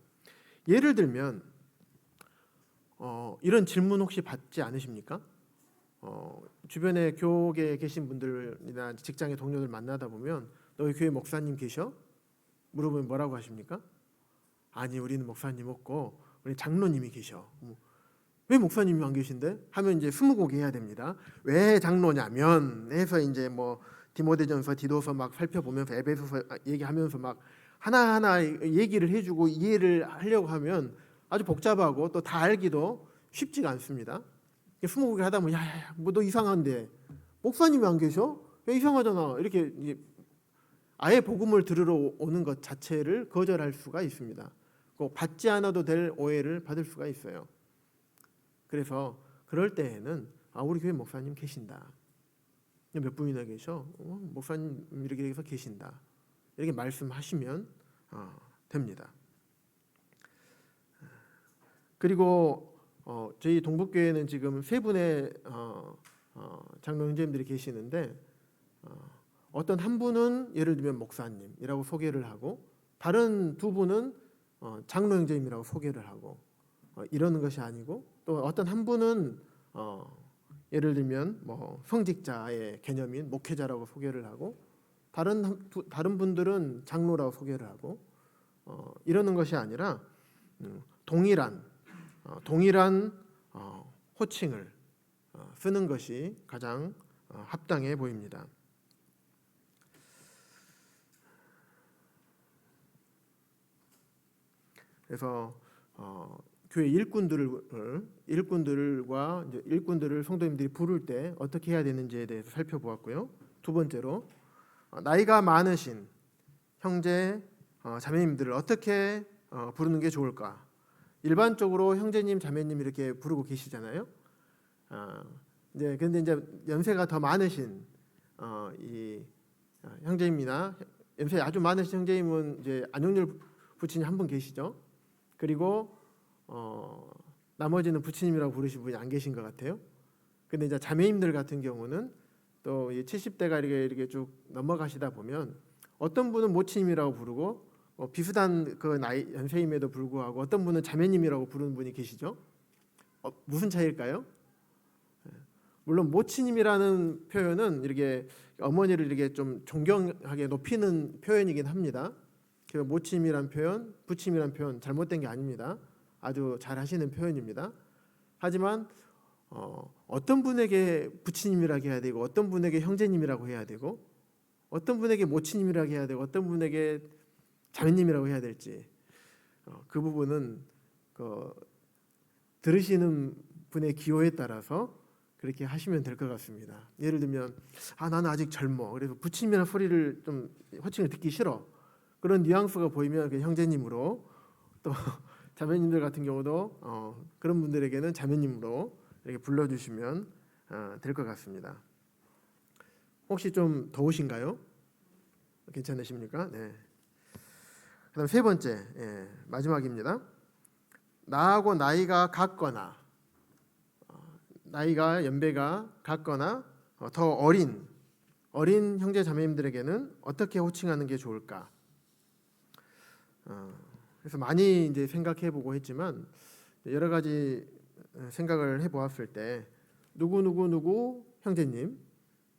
예를 들면 이런 질문 혹시 받지 않으십니까? 주변에 교계에 계신 분들이나 직장의 동료들 만나다 보면 너희 교회 목사님 계셔? 물어보면 뭐라고 하십니까? 아니, 우리는 목사님 없고 우리 장로님이 계셔. 왜 목사님이 안 계신데? 하면 이제 스무고개 해야 됩니다. 왜 장로냐면 해서 이제 뭐 디모데전서, 디도서 막 살펴보면서 에베소서 얘기하면서 막 하나하나 얘기를 해주고 이해를 하려고 하면 아주 복잡하고 또 다 알기도 쉽지가 않습니다. 스무고개 하다 보면 야야야, 뭐 너 이상한데 목사님이 안 계셔? 야, 이상하잖아. 이렇게 이제 아예 복음을 들으러 오는 것 자체를 거절할 수가 있습니다. 꼭 받지 않아도 될 오해를 받을 수가 있어요. 그래서 그럴 때에는 우리 교회 목사님 계신다. 몇 분이나 계셔? 목사님 이렇게 해서 계신다. 이렇게 말씀하시면 됩니다. 그리고 저희 동북교회는 지금 세 분의 장로 형제님들이 계시는데 어떤 한 분은 예를 들면 목사님이라고 소개를 하고 다른 두 분은 장로 형제님이라고 소개를 하고 이러는 것이 아니고 또 어떤 한 분은 예를 들면 뭐 성직자의 개념인 목회자라고 소개를 하고 다른 분들은 장로라고 소개를 하고 이러는 것이 아니라 동일한 호칭을 쓰는 것이 가장 합당해 보입니다. 그래서 교회 일꾼들과 이제 일꾼들을 성도님들이 부를 때 어떻게 해야 되는지에 대해서 살펴보았고요. 두 번째로 나이가 많으신 형제 자매님들을 어떻게 부르는 게 좋을까? 일반적으로 형제님, 자매님 이렇게 부르고 계시잖아요. 이제 근데 이제 연세가 더 많으신 이 형제님이나 연세 아주 많으신 형제님은 이제 안영렬 부친이 한 분 계시죠. 그리고 나머지는 부친님이라고 부르신 분이 안 계신 것 같아요. 근데 이제 자매님들 같은 경우는 또 70대가 이렇게 쭉 넘어가시다 보면 어떤 분은 모친님이라고 부르고 비슷한 그 나이 연세임에도 불구하고 어떤 분은 자매님이라고 부르는 분이 계시죠. 무슨 차이일까요? 물론 모친님이라는 표현은 이렇게 어머니를 이렇게 좀 존경하게 높이는 표현이긴 합니다. 그 모친이란 표현, 부친이란 표현 잘못된 게 아닙니다. 아주 잘 하시는 표현입니다. 하지만 어떤 분에게 부친님이라고 해야 되고 어떤 분에게 형제님이라고 해야 되고 어떤 분에게 모친님이라고 해야 되고 어떤 분에게 자매님이라고 해야 될지 그 부분은 들으시는 분의 기호에 따라서 그렇게 하시면 될 것 같습니다. 예를 들면 나는 아직 젊어. 그래서 부친이라는 소리를 좀 호칭을 듣기 싫어. 그런 뉘앙스가 보이면 형제님으로 또 자매님들 같은 경우도 그런 분들에게는 자매님으로 이렇게 불러주시면 될 것 같습니다. 혹시 좀 더우신가요? 괜찮으십니까? 네. 그다음 세 번째 마지막입니다. 나하고 나이가 같거나 나이가 연배가 같거나 더 어린 형제 자매님들에게는 어떻게 호칭하는 게 좋을까? 그래서 많이 이제 생각해보고 했지만 여러 가지 생각을 해보았을 때 누구 형제님,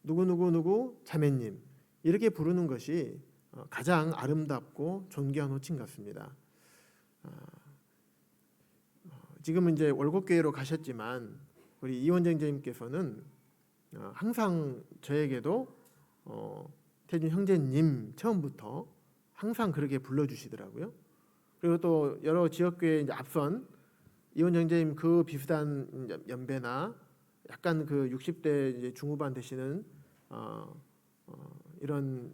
누구 자매님 이렇게 부르는 것이 가장 아름답고 존귀한 호칭 같습니다. 지금은 이제 월곡교회로 가셨지만 우리 이원정제님께서는 항상 저에게도 태준 형제님 처음부터 항상 그렇게 불러주시더라고요. 그리고 또 여러 지역교회 이제 앞선 이원정제님 그 비슷한 연배나 약간 그 60대 이제 중후반 되시는 이런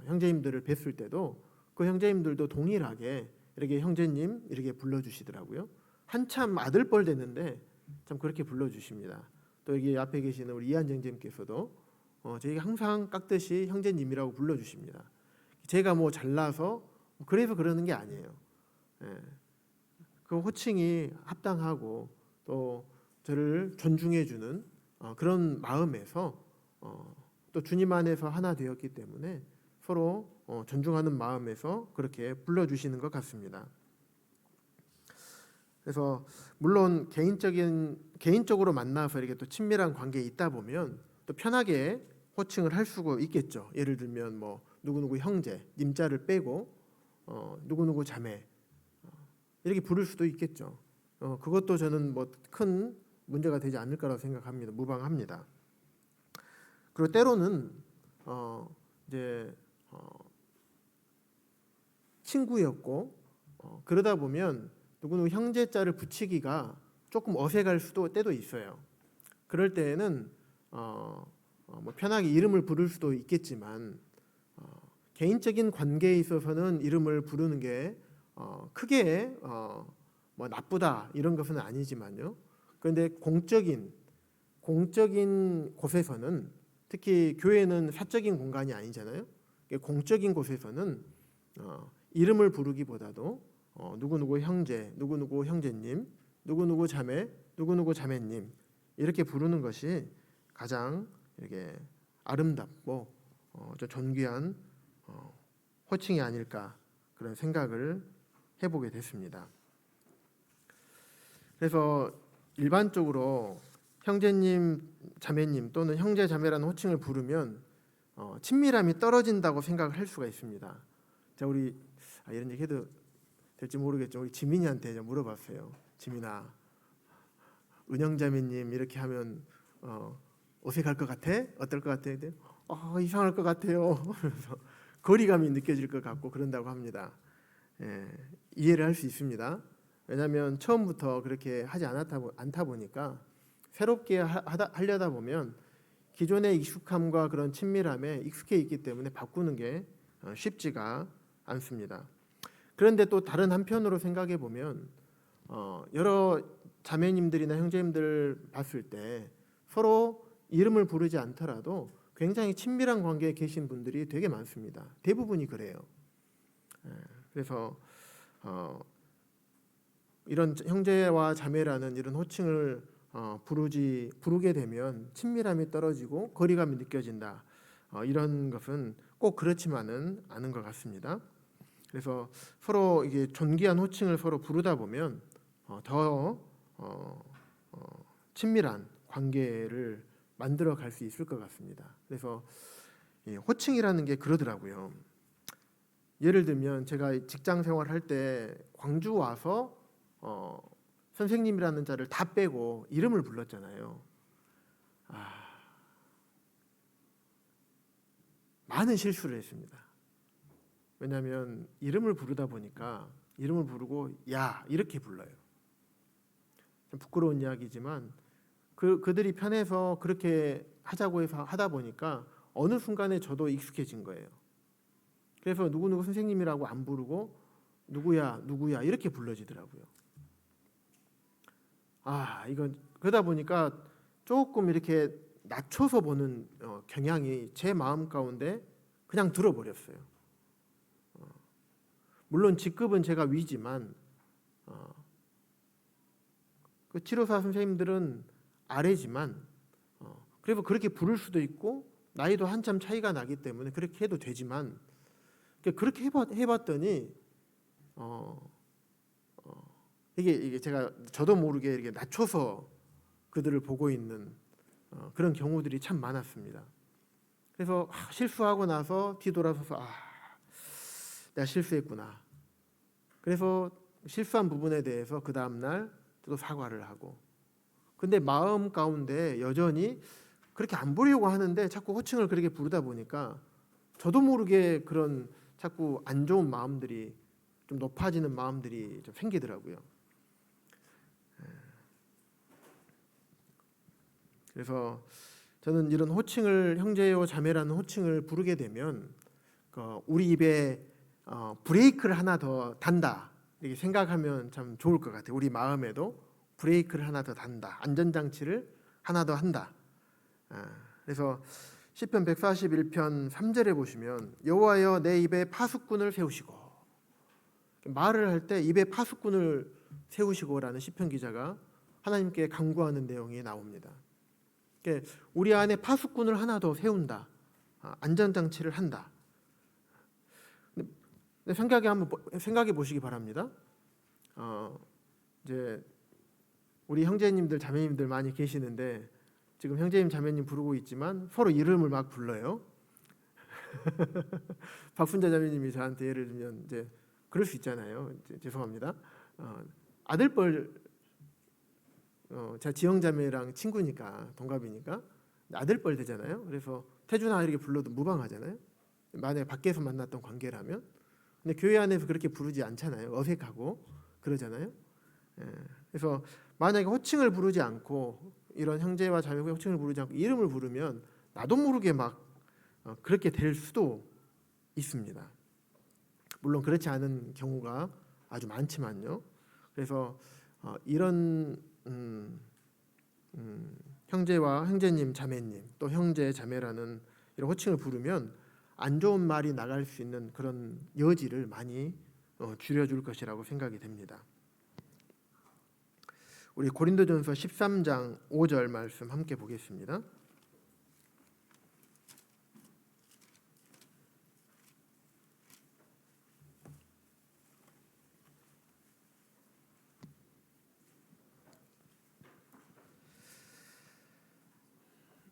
형제님들을 뵀을 때도 그 형제님들도 동일하게 이렇게 형제님 이렇게 불러주시더라고요. 한참 아들뻘 됐는데 참 그렇게 불러주십니다. 또 여기 앞에 계시는 우리 이한정님께서도 저희가 항상 깍듯이 형제님이라고 불러주십니다. 제가 뭐 잘나서 그래서 그러는 게 아니에요. 예. 그 호칭이 합당하고 또 저를 존중해주는 그런 마음에서 또 주님 안에서 하나 되었기 때문에 서로 존중하는 마음에서 그렇게 불러주시는 것 같습니다. 그래서 물론 개인적으로 만나서 이렇게 또 친밀한 관계에 있다 보면 또 편하게 호칭을 할 수가 있겠죠. 예를 들면 뭐 누구누구 형제, 님자를 빼고 누구누구 자매 이렇게 부를 수도 있겠죠. 그것도 저는 뭐 큰 문제가 되지 않을 거라고 생각합니다. 무방합니다. 그리고 때로는 이제 친구였고 그러다 보면 누구누구 형제자를 붙이기가 조금 어색할 때도 있어요. 그럴 때에는 뭐 편하게 이름을 부를 수도 있겠지만 개인적인 관계에 있어서는 이름을 부르는 게 크게 뭐 나쁘다 이런 것은 아니지만요. 그런데 공적인 곳에서는 특히 교회는 사적인 공간이 아니잖아요. 공적인 곳에서는 이름을 부르기보다도 누구누구 형제, 누구누구 형제님, 누구누구 자매, 누구누구 자매님 이렇게 부르는 것이 가장 이렇게 아름답고 존귀한 호칭이 아닐까 그런 생각을 해보게 됐습니다. 그래서 일반적으로 형제님, 자매님 또는 형제, 자매라는 호칭을 부르면 친밀함이 떨어진다고 생각을 할 수가 있습니다. 자, 우리 이런 얘기 해도 될지 모르겠죠. 우리 지민이한테 좀 물어봤어요. 지민아, 은영자매님 이렇게 하면 어색할 것 같아? 어떨 것 같아? 이상할 것 같아요. 그래서 거리감이 느껴질 것 같고 그런다고 합니다. 예, 이해를 할 수 있습니다. 왜냐하면 처음부터 그렇게 하지 않다 보니까 새롭게 하려다 보면 기존의 익숙함과 그런 친밀함에 익숙해 있기 때문에 바꾸는 게 쉽지가 않습니다. 그런데 또 다른 한편으로 생각해 보면 여러 자매님들이나 형제님들 봤을 때 서로 이름을 부르지 않더라도 굉장히 친밀한 관계에 계신 분들이 되게 많습니다. 대부분이 그래요. 그래서 이런 형제와 자매라는 이런 호칭을 부르게 되면 친밀함이 떨어지고 거리감이 느껴진다. 이런 것은 꼭 그렇지만은 않은 것 같습니다. 그래서 서로 이게 존귀한 호칭을 서로 부르다 보면 더 친밀한 관계를 만들어 갈 수 있을 것 같습니다. 그래서 호칭이라는 게 그러더라고요. 예를 들면 제가 직장 생활할 때 광주 와서 선생님이라는 자를 다 빼고 이름을 불렀잖아요. 많은 실수를 했습니다. 왜냐하면 이름을 부르다 보니까 이름을 부르고 야 이렇게 불러요. 좀 부끄러운 이야기지만 그들이 편해서 그렇게 하자고 해서 하다 보니까 어느 순간에 저도 익숙해진 거예요. 그래서 누구누구 선생님이라고 안 부르고 누구야 이렇게 불러지더라고요. 이건 그러다 보니까 조금 이렇게 낮춰서 보는 경향이 제 마음 가운데 그냥 들어버렸어요. 물론 직급은 제가 위지만 그 치료사 선생님들은 아래지만 그래서 그렇게 부를 수도 있고 나이도 한참 차이가 나기 때문에 그렇게 해도 되지만 그렇게 해봤더니 이게 제가 저도 모르게 이렇게 낮춰서 그들을 보고 있는 그런 경우들이 참 많았습니다. 그래서 실수하고 나서 뒤돌아서서 내가 실수했구나. 그래서 실수한 부분에 대해서 그 다음 날 또 사과를 하고. 근데 마음 가운데 여전히 그렇게 안 부르려고 하는데 자꾸 호칭을 그렇게 부르다 보니까 저도 모르게 그런 자꾸 안 좋은 마음들이 좀 높아지는 마음들이 좀 생기더라고요. 그래서 저는 이런 호칭을 형제요 자매라는 호칭을 부르게 되면 우리 입에 브레이크를 하나 더 단다 이렇게 생각하면 참 좋을 것 같아요. 우리 마음에도 브레이크를 하나 더 단다. 안전장치를 하나 더 한다. 그래서 시편 141편 3절에 보시면 여호와여 내 입에 파수꾼을 세우시고, 말을 할 때 입에 파수꾼을 세우시고라는 시편 기자가 하나님께 간구하는 내용이 나옵니다. 우리 안에 파수꾼을 하나 더 세운다. 안전장치를 한다. 근데 생각해 보시기 바랍니다. 이제 우리 형제님들 자매님들 많이 계시는데 지금 형제님 자매님 부르고 있지만 서로 이름을 막 불러요. 박순자 자매님이 저한테 예를 들면 이제 그럴 수 있잖아요. 이제 죄송합니다. 아들뻘 제가 지영 자매랑 친구니까 동갑이니까 아들뻘 되잖아요. 그래서 태준아 이렇게 불러도 무방하잖아요. 만약에 밖에서 만났던 관계라면. 근데 교회 안에서 그렇게 부르지 않잖아요. 어색하고 그러잖아요. 그래서 만약에 호칭을 부르지 않고 이런 형제와 자매가 호칭을 부르지 않고 이름을 부르면 나도 모르게 막 그렇게 될 수도 있습니다. 물론 그렇지 않은 경우가 아주 많지만요. 그래서 이런 형제와 형제님, 자매님, 또 형제, 자매라는 이런 호칭을 부르면 안 좋은 말이 나갈 수 있는 그런 여지를 많이 줄여줄 것이라고 생각이 됩니다. 우리 고린도전서 13장 5절 말씀 함께 보겠습니다.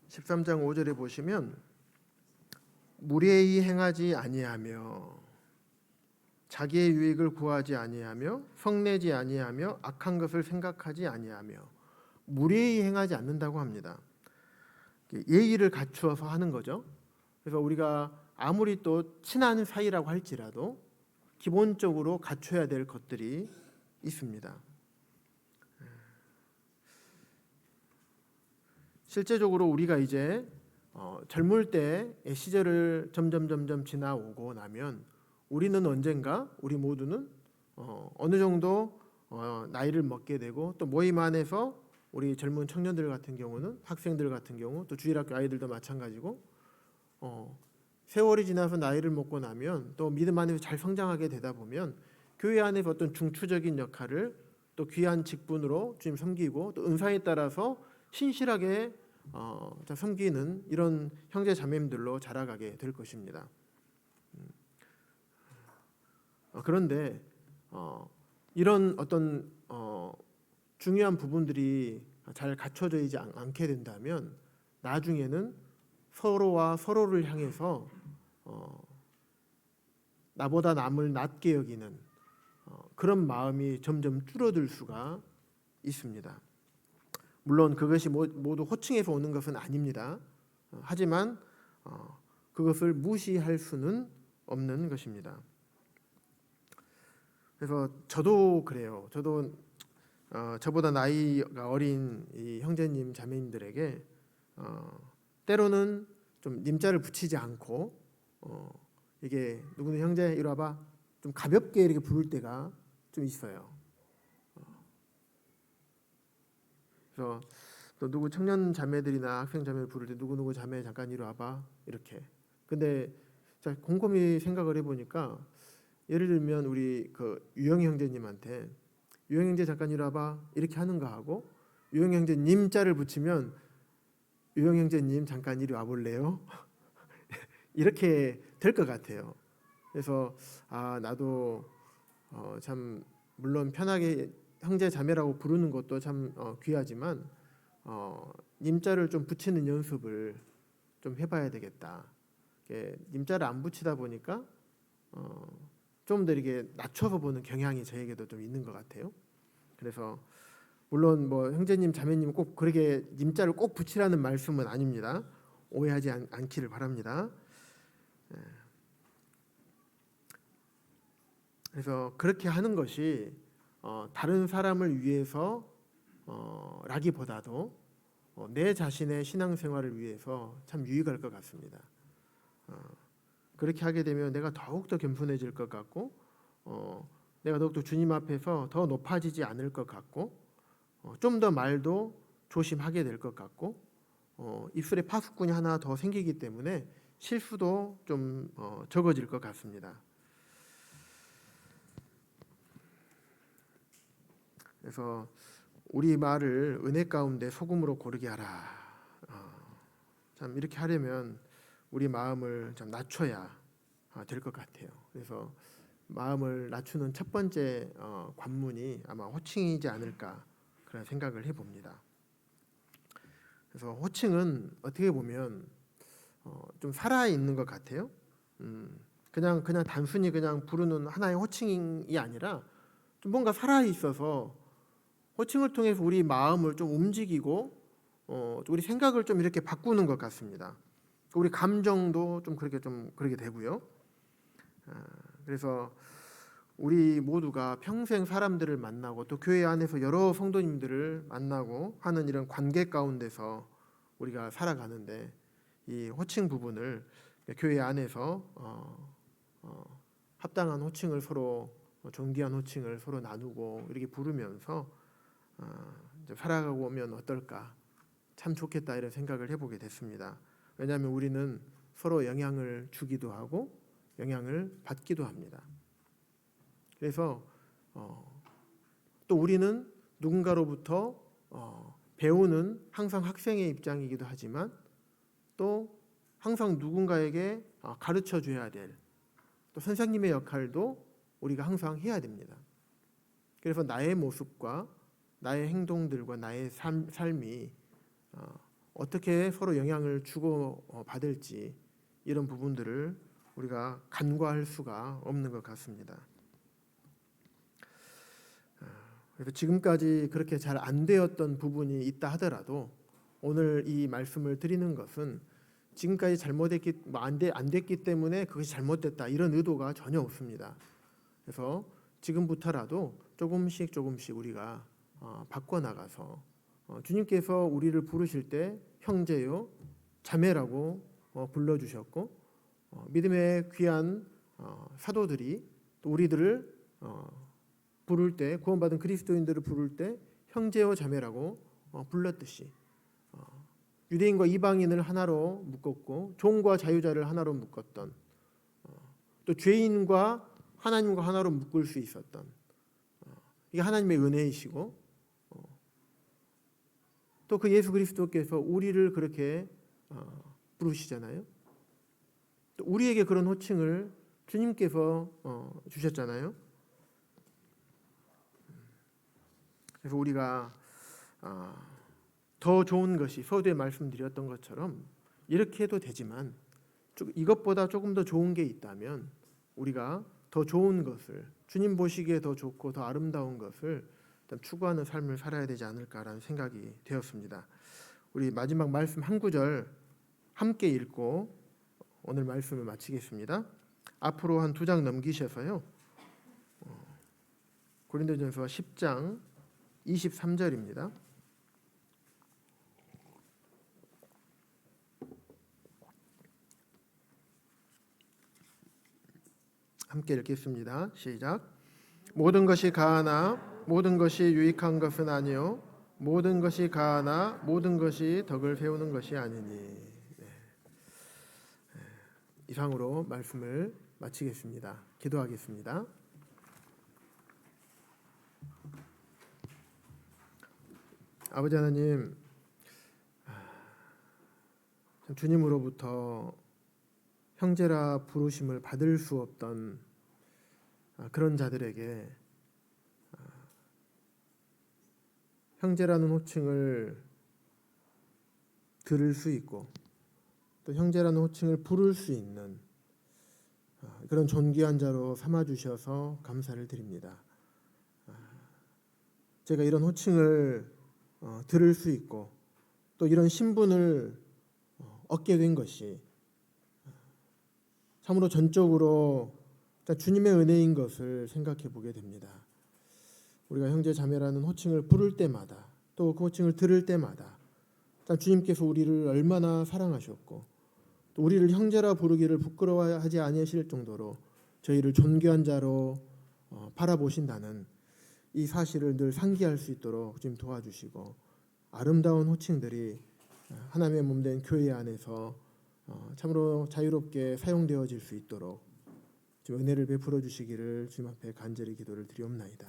(13장 5절에) 보시면 무례히 행하지 아니하며 자기의 유익을 구하지 아니하며 성내지 아니하며 악한 것을 생각하지 아니하며, 무례히 행하지 않는다고 합니다. 예의를 갖추어서 하는 거죠. 그래서 우리가 아무리 또 친한 사이라고 할지라도 기본적으로 갖춰야 될 것들이 있습니다. 실제적으로 우리가 이제 젊을 때의 시절을 점점 지나오고 나면 우리는 언젠가, 우리 모두는 어느 정도 나이를 먹게 되고, 또 모임 안에서 우리 젊은 청년들 같은 경우는, 학생들 같은 경우, 또 주일학교 아이들도 마찬가지고, 세월이 지나서 나이를 먹고 나면 또 믿음 안에서 잘 성장하게 되다 보면 교회 안에서 어떤 중추적인 역할을 또 귀한 직분으로 주님 섬기고, 또 은사에 따라서 신실하게 섬기는 이런 형제 자매님들로 자라가게 될 것입니다. 그런데 이런 어떤 중요한 부분들이 잘 갖춰져 있지 않게 된다면 나중에는 서로와 서로를 향해서 나보다 남을 낮게 여기는 그런 마음이 점점 줄어들 수가 있습니다. 물론 그것이 모두 호칭에서 오는 것은 아닙니다. 하지만 그것을 무시할 수는 없는 것입니다. 그래서 저도 그래요. 저도 저보다 나이가 어린 이 형제님 자매님들에게 때로는 좀 님자를 붙이지 않고 이게 누구는 형제 이리 와봐 좀 가볍게 이렇게 부를 때가 좀 있어요. 그래서 또 누구 청년 자매들이나 학생 자매를 부를 때 누구 자매 잠깐 이리 와봐 이렇게. 근데 자 곰곰이 생각을 해보니까 예를 들면 우리 그 유영희 형제님한테 유영희 형제 잠깐 이리 와봐 이렇게 하는 거 하고, 유영희 형제님 자를 붙이면 유영희 형제님 잠깐 이리 와볼래요? 이렇게 될 것 같아요. 그래서 나도 참 물론 편하게 형제 자매라고 부르는 것도 참 귀하지만 님자를 좀 붙이는 연습을 좀 해봐야 되겠다. 님자를 안 붙이다 보니까 좀 더 이렇게 낮춰서 보는 경향이 저에게도 좀 있는 것 같아요. 그래서 물론 뭐 형제님 자매님 꼭 그렇게 님자를 꼭 붙이라는 말씀은 아닙니다. 오해하지 않기를 바랍니다. 그래서 그렇게 하는 것이 다른 사람을 위해서 라기보다도 내 자신의 신앙생활을 위해서 참 유익할 것 같습니다. 그렇게 하게 되면 내가 더욱더 겸손해질 것 같고 내가 더욱더 주님 앞에서 더 높아지지 않을 것 같고 좀 더 말도 조심하게 될 것 같고 입술에 파수꾼이 하나 더 생기기 때문에 실수도 좀 적어질 것 같습니다. 그래서 우리 말을 은혜 가운데 소금으로 고르게 하라. 참 이렇게 하려면 우리 마음을 좀 낮춰야 될 것 같아요. 그래서 마음을 낮추는 첫 번째 관문이 아마 호칭이지 않을까 그런 생각을 해봅니다. 그래서 호칭은 어떻게 보면 좀 살아 있는 것 같아요. 그냥 단순히 그냥 부르는 하나의 호칭이 아니라 좀 뭔가 살아 있어서 호칭을 통해서 우리 마음을 좀 움직이고 우리 생각을 좀 이렇게 바꾸는 것 같습니다. 우리 감정도 좀 그렇게 되고요. 그래서 우리 모두가 평생 사람들을 만나고 또 교회 안에서 여러 성도님들을 만나고 하는 이런 관계 가운데서 우리가 살아가는데 이 호칭 부분을 교회 안에서 합당한 호칭을 서로 존귀한 호칭을 서로 나누고 이렇게 부르면서 이제 살아가고 오면 어떨까 참 좋겠다 이런 생각을 해보게 됐습니다. 왜냐하면 우리는 서로 영향을 주기도 하고 영향을 받기도 합니다. 그래서 또 우리는 누군가로부터 배우는 항상 학생의 입장이기도 하지만 또 항상 누군가에게 가르쳐 줘야 될 또 선생님의 역할도 우리가 항상 해야 됩니다. 그래서 나의 모습과 나의 행동들과 나의 삶이 어떻게 서로 영향을 주고 받을지 이런 부분들을 우리가 간과할 수가 없는 것 같습니다. 그래서 지금까지 그렇게 잘 안 되었던 부분이 있다 하더라도 오늘 이 말씀을 드리는 것은 지금까지 안 됐기 때문에 그것이 잘못됐다 이런 의도가 전혀 없습니다. 그래서 지금부터라도 조금씩 우리가 바꿔나가서 주님께서 우리를 부르실 때 형제요 자매라고 불러주셨고 믿음의 귀한 사도들이 또 우리들을 부를 때 구원받은 그리스도인들을 부를 때 형제요 자매라고 불렀듯이 유대인과 이방인을 하나로 묶었고 종과 자유자를 하나로 묶었던 또 죄인과 하나님과 하나로 묶을 수 있었던 이게 하나님의 은혜이시고 또 그 예수 그리스도께서 우리를 그렇게 부르시잖아요. 또 우리에게 그런 호칭을 주님께서 주셨잖아요. 그래서 우리가 더 좋은 것이 서두에 말씀드렸던 것처럼 이렇게 해도 되지만 이것보다 조금 더 좋은 게 있다면 우리가 더 좋은 것을 주님 보시기에 더 좋고 더 아름다운 것을 추구하는 삶을 살아야 되지 않을까라는 생각이 되었습니다. 우리 마지막 말씀 한 구절 함께 읽고 오늘 말씀을 마치겠습니다. 앞으로 한 2장 넘기셔서요. 고린도전서 10장 23절입니다. 함께 읽겠습니다. 시작. 모든 것이 가하나 모든 것이 유익한 것은 아니요 모든 것이 가하나 모든 것이 덕을 세우는 것이 아니니. 이상으로 말씀을 마치겠습니다. 기도하겠습니다. 아버지 하나님, 주님으로부터 형제라 부르심을 받을 수 없던 그런 자들에게 형제라는 호칭을 들을 수 있고 또 형제라는 호칭을 부를 수 있는 그런 존귀한 자로 삼아주셔서 감사를 드립니다. 제가 이런 호칭을 들을 수 있고 또 이런 신분을 얻게 된 것이 참으로 전적으로 주님의 은혜인 것을 생각해 보게 됩니다. 우리가 형제 자매라는 호칭을 부를 때마다 또 그 호칭을 들을 때마다 주님께서 우리를 얼마나 사랑하셨고 또 우리를 형제라 부르기를 부끄러워하지 아니하실 정도로 저희를 존귀한 자로 바라보신다는 이 사실을 늘 상기할 수 있도록 주님 도와주시고, 아름다운 호칭들이 하나님의 몸된 교회 안에서 참으로 자유롭게 사용되어질 수 있도록 주님 은혜를 베풀어 주시기를 주님 앞에 간절히 기도를 드리옵나이다.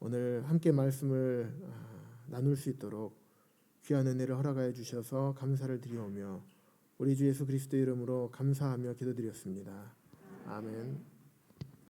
오늘 함께 말씀을 나눌 수 있도록 귀한 은혜를 허락하여 주셔서 감사를 드리오며 우리 주 예수 그리스도의 이름으로 감사하며 기도드렸습니다. 아멘.